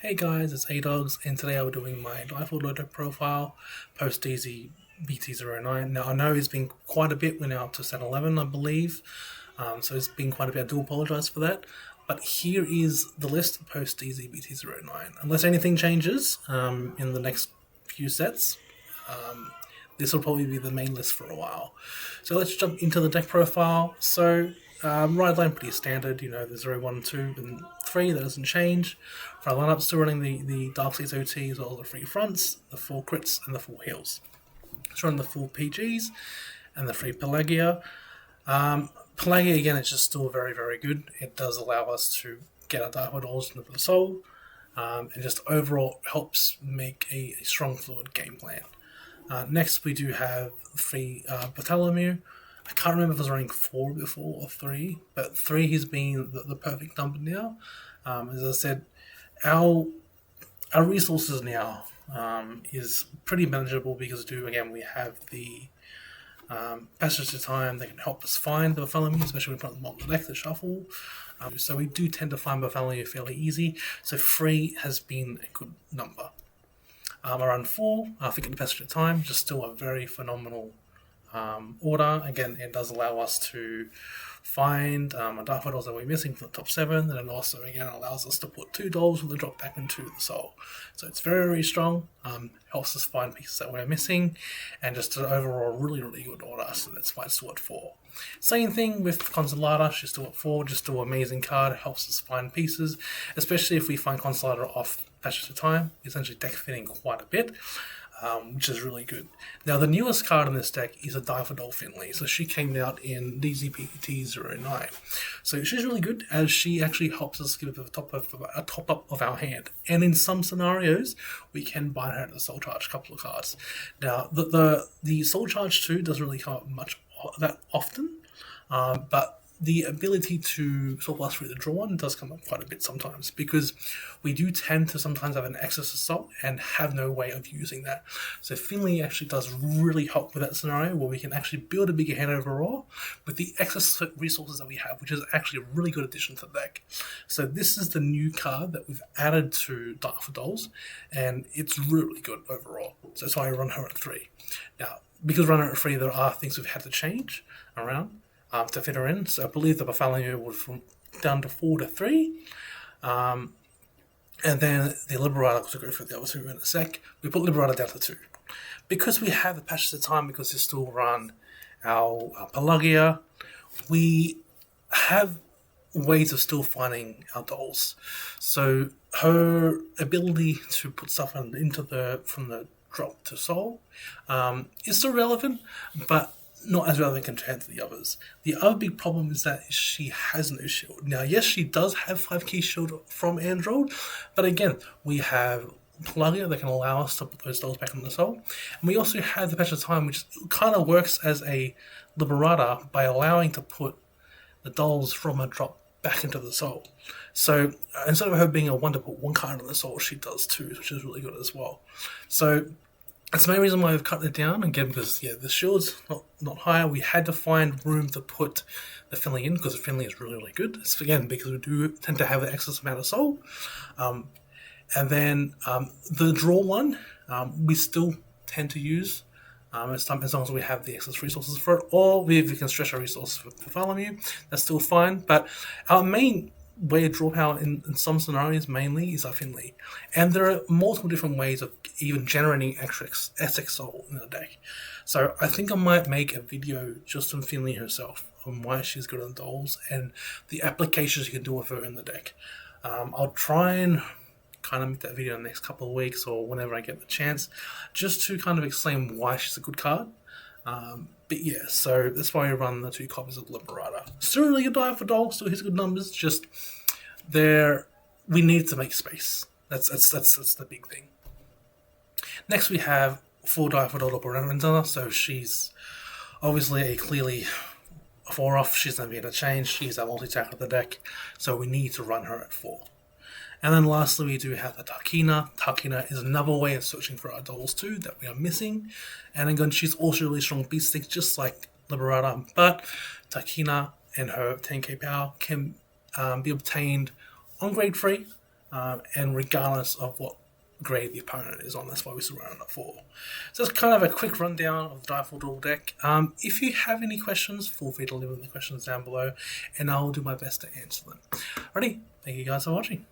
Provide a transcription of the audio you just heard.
Hey guys, it's A-Dogs, and today I'm doing my Direful Loader profile post DZ-BT09. Now I know it's been quite a bit, we're now up to set 11 I believe, so it's been quite a bit, I do apologise for that. But here is the list post DZ-BT09. Unless anything changes in the next few sets, this will probably be the main list for a while. So let's jump into the deck profile. So ride line pretty standard, you know, the 0, 1, 2, and 3, that doesn't change. For our lineup, still running the Dark Seas OT as well as the 3 fronts, the 4 crits, and the 4 heals. It's running the 4 PGs and the 3 Pelagia. Pelagia, again, it's just still very, very good. It does allow us to get our Direful dolls into the soul, and just overall helps make a strong, fluid game plan. Next, we do have 3 Bartholomew. I can't remember if I was running 4 before or 3, but 3 has been the perfect number now. As I said, our resources now is pretty manageable because we have the passage to time that can help us find the Bartholomew, especially when we put them on the deck, the shuffle. So we do tend to find Bartholomew fairly easy. So 3 has been a good number. Around 4, I think the passage of time, just still a very phenomenal order. Again, it does allow us to find a Direful dolls that we're missing from the top 7, and it also again allows us to put 2 dolls with a drop back into the soul. So it's very, very strong, helps us find pieces that we're missing, and just an overall really, really good order, so that's why it's still at 4. Same thing with Consolata, she's still at 4, just still an amazing card, helps us find pieces, especially if we find Consolata off Passage of Time, essentially deck fitting quite a bit. Which is really good. Now, the newest card in this deck is a Direful doll Finley. So she came out in DZ-BT09. So she's really good, as she actually helps us give a top up of our hand. And in some scenarios, we can bind her to Soul Charge a couple of cards. Now, the Soul Charge 2 doesn't really come up much that often, but the ability to Soul Blast through the draw one does come up quite a bit sometimes, because we do tend to sometimes have an excess assault and have no way of using that. So Finley actually does really help with that scenario, where we can actually build a bigger hand overall with the excess resources that we have, which is actually a really good addition to the deck. So this is the new card that we've added to Direful dolls, and it's really good overall. So that's why I run her at 3. Now, because I run her at 3, there are things we've had to change around to fit her in. So I believe the Bartholomew was from down to 4 to 3. And then the Liberator, to go through the other 2 in a sec, we put Liberator down to 2. Because we have the Passage of Time, because we still run our Pelagia, we have ways of still finding our dolls. So her ability to put stuff into from the drop to soul is still relevant, but not as relevant compared to the others. The other big problem is that she has no shield. Now, yes, she does have 5 key shield from Android, but again, we have Pelagia that can allow us to put those dolls back on the soul. And we also have the Passage of Time, which kind of works as a Liberator by allowing to put the dolls from a drop back into the soul. So instead of her being a one to put 1 card on the soul, she does 2, which is really good as well. So that's the main reason why we've cut it down, again, because the shield's not higher. We had to find room to put the Finley in, because the Finley is really, really good. It's, again, because we do tend to have an excess amount of soul. And then the draw one, we still tend to use as long as we have the excess resources for it, or we can stretch our resources for Bartholomew. That's still fine, but our main way of draw power in some scenarios mainly is our Finley. And there are multiple different ways of even generating extra Essex Soul in the deck. So I think I might make a video just on Finley herself, on why she's good on dolls and the applications you can do with her in the deck. I'll try and kind of make that video in the next couple of weeks or whenever I get the chance, just to kind of explain why she's a good card. But yeah, so that's why I run the 2 copies of Liberator. Still really good Direful doll, still hits good numbers, just we need to make space. That's the big thing. Next we have 4 Direful doll Liberator, so she's obviously a clearly 4 off, she's never going to change, she's a multi-attack of the deck, so we need to run her at 4. And then lastly, we do have the Tarkina. Tarkina is another way of searching for our dolls too that we are missing. And again, she's also really strong beast sticks, just like Liberator. But Tarkina and her 10k power can be obtained on grade 3 and regardless of what grade the opponent is on. That's why we surrounded at 4. So that's kind of a quick rundown of the Direful dual deck. If you have any questions, feel free to leave them in the questions down below, and I'll do my best to answer them. Alrighty, thank you guys for watching.